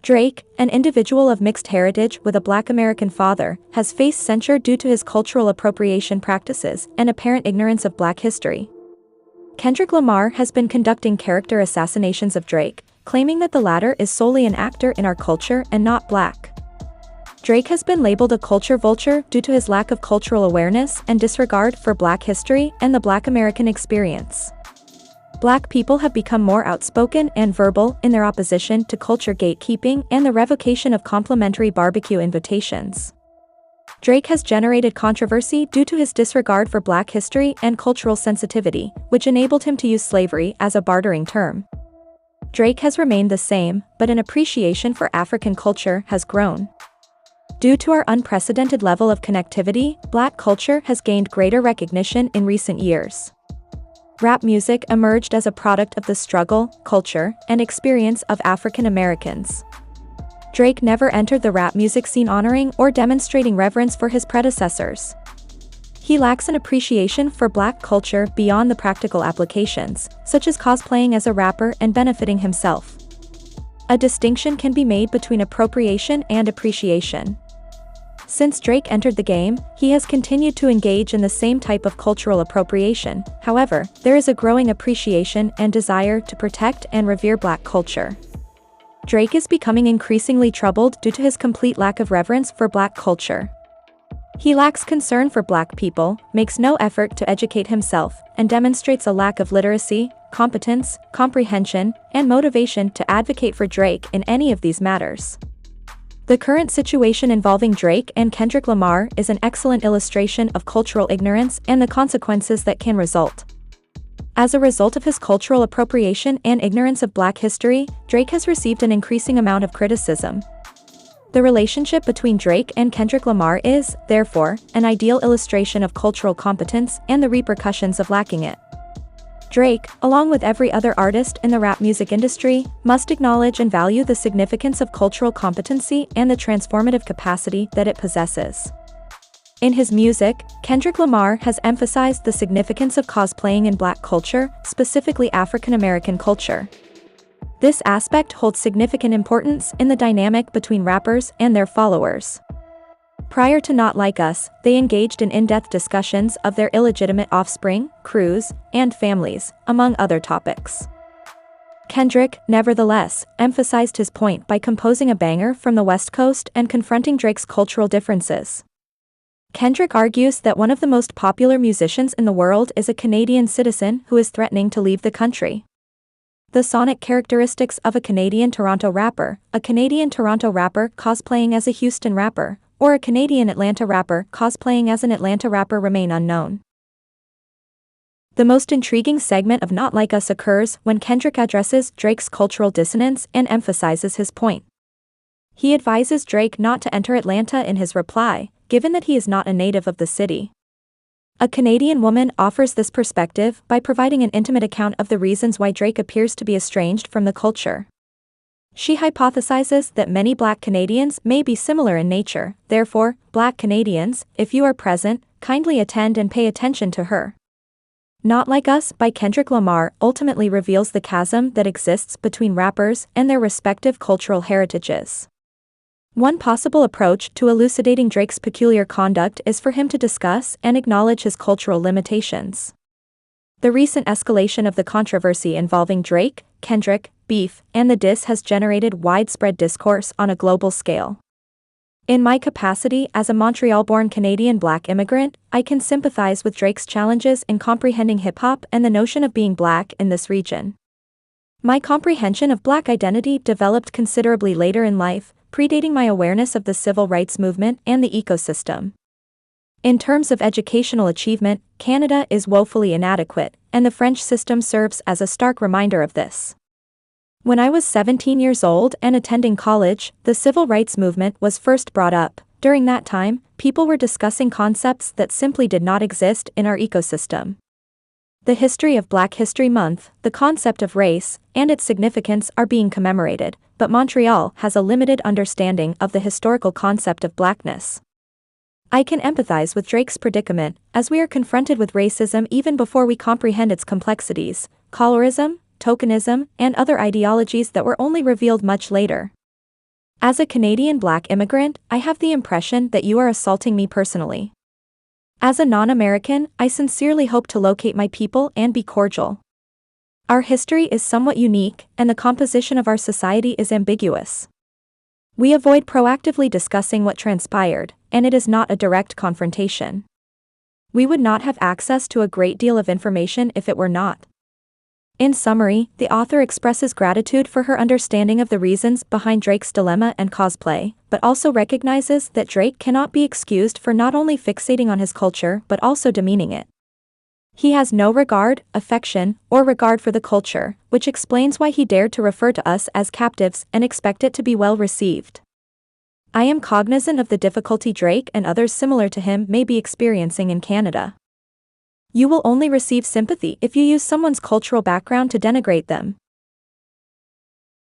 Drake, an individual of mixed heritage with a Black American father, has faced censure due to his cultural appropriation practices and apparent ignorance of Black history. Kendrick Lamar has been conducting character assassinations of Drake, claiming that the latter is solely an actor in our culture and not Black. Drake has been labeled a culture vulture due to his lack of cultural awareness and disregard for Black history and the Black American experience. Black people have become more outspoken and verbal in their opposition to culture gatekeeping and the revocation of complimentary barbecue invitations. Drake has generated controversy due to his disregard for Black history and cultural sensitivity, which enabled him to use slavery as a bartering term. Drake has remained the same, but an appreciation for African culture has grown. Due to our unprecedented level of connectivity, Black culture has gained greater recognition in recent years. Rap music emerged as a product of the struggle, culture, and experience of African Americans. Drake never entered the rap music scene honoring or demonstrating reverence for his predecessors. He lacks an appreciation for Black culture beyond the practical applications, such as cosplaying as a rapper and benefiting himself. A distinction can be made between appropriation and appreciation. Since Drake entered the game, he has continued to engage in the same type of cultural appropriation. However, there is a growing appreciation and desire to protect and revere Black culture. Drake is becoming increasingly troubled due to his complete lack of reverence for Black culture. He lacks concern for Black people, makes no effort to educate himself, and demonstrates a lack of literacy, competence, comprehension, and motivation to advocate for Drake in any of these matters. The current situation involving Drake and Kendrick Lamar is an excellent illustration of cultural ignorance and the consequences that can result. As a result of his cultural appropriation and ignorance of Black history, Drake has received an increasing amount of criticism. The relationship between Drake and Kendrick Lamar is, therefore, an ideal illustration of cultural competence and the repercussions of lacking it. Drake, along with every other artist in the rap music industry, must acknowledge and value the significance of cultural competency and the transformative capacity that it possesses. In his music, Kendrick Lamar has emphasized the significance of cosplaying in Black culture, specifically African American culture. This aspect holds significant importance in the dynamic between rappers and their followers. Prior to Not Like Us, they engaged in in-depth discussions of their illegitimate offspring, crews, and families, among other topics. Kendrick, nevertheless, emphasized his point by composing a banger from the West Coast and confronting Drake's cultural differences. Kendrick argues that one of the most popular musicians in the world is a Canadian citizen who is threatening to leave the country. The sonic characteristics of a Canadian Toronto rapper, a Canadian Toronto rapper cosplaying as a Houston rapper, or a Canadian Atlanta rapper cosplaying as an Atlanta rapper remain unknown. The most intriguing segment of Not Like Us occurs when Kendrick addresses Drake's cultural dissonance and emphasizes his point. He advises Drake not to enter Atlanta in his reply, given that he is not a native of the city. A Canadian woman offers this perspective by providing an intimate account of the reasons why Drake appears to be estranged from the culture. She hypothesizes that many Black Canadians may be similar in nature, therefore, Black Canadians, if you are present, kindly attend and pay attention to her. Not Like Us by Kendrick Lamar ultimately reveals the chasm that exists between rappers and their respective cultural heritages. One possible approach to elucidating Drake's peculiar conduct is for him to discuss and acknowledge his cultural limitations. The recent escalation of the controversy involving Drake, Kendrick, beef, and the diss has generated widespread discourse on a global scale. In my capacity as a Montreal-born Canadian Black immigrant, I can sympathize with Drake's challenges in comprehending hip-hop and the notion of being Black in this region. My comprehension of Black identity developed considerably later in life, predating my awareness of the civil rights movement and the ecosystem. In terms of educational achievement, Canada is woefully inadequate, and the French system serves as a stark reminder of this. When I was 17 years old and attending college, the civil rights movement was first brought up. During that time, people were discussing concepts that simply did not exist in our ecosystem. The history of Black History Month, the concept of race, and its significance are being commemorated, but Montreal has a limited understanding of the historical concept of Blackness. I can empathize with Drake's predicament, as we are confronted with racism even before we comprehend its complexities, colorism, tokenism, and other ideologies that were only revealed much later. As a Canadian Black immigrant, I have the impression that you are assaulting me personally. As a non-American, I sincerely hope to locate my people and be cordial. Our history is somewhat unique, and the composition of our society is ambiguous. We avoid proactively discussing what transpired, and it is not a direct confrontation. We would not have access to a great deal of information if it were not. In summary, the author expresses gratitude for her understanding of the reasons behind Drake's dilemma and cosplay, but also recognizes that Drake cannot be excused for not only fixating on his culture but also demeaning it. He has no regard, affection, or regard for the culture, which explains why he dared to refer to us as captives and expect it to be well received. I am cognizant of the difficulty Drake and others similar to him may be experiencing in Canada. You will only receive sympathy if you use someone's cultural background to denigrate them,